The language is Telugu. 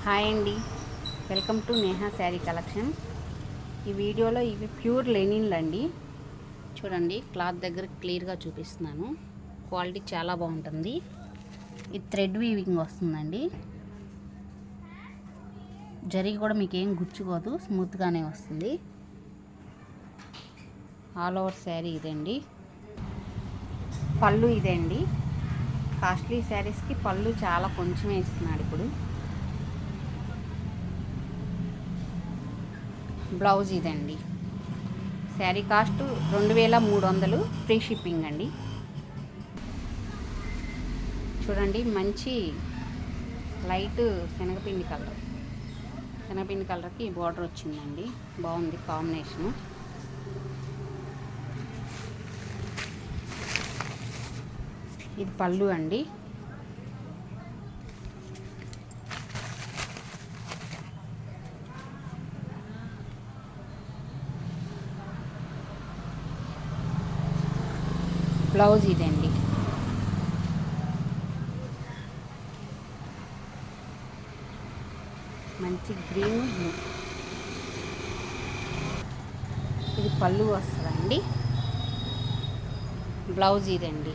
హాయ్ అండి, welcome to Neha sari collection. ఈ వీడియోలో ఇవి ప్యూర్ లెనిన్లు అండి. చూడండి, క్లాత్ దగ్గర క్లియర్గా చూపిస్తున్నాను. క్వాలిటీ చాలా బాగుంటుంది. ఇది థ్రెడ్ వీవింగ్ వస్తుందండి. జరీ కూడా మీకు ఏం గుచ్చుకోదు, స్మూత్గానే వస్తుంది. ఆల్ ఓవర్ శారీ ఇదండి. పళ్ళు ఇదండి. కాస్ట్లీ శారీస్కి పళ్ళు చాలా కొంచెమే ఇస్తున్నాడు ఇప్పుడు. బ్లౌజ్ ఇదండి. శారీ కాస్ట్ 2300, ఫ్రీ షిప్పింగ్ అండి. చూడండి, మంచి లైట్ శనగపిండి కలర్కి బార్డర్ వచ్చిందండి. బాగుంది కాంబినేషను. ఇది పళ్ళు అండి. బ్లౌజ్ ఇదండి. మంచి గ్రీన్ బ్లూ. ఇది పళ్ళు వస్తుందండి. బ్లౌజ్ ఇదండి.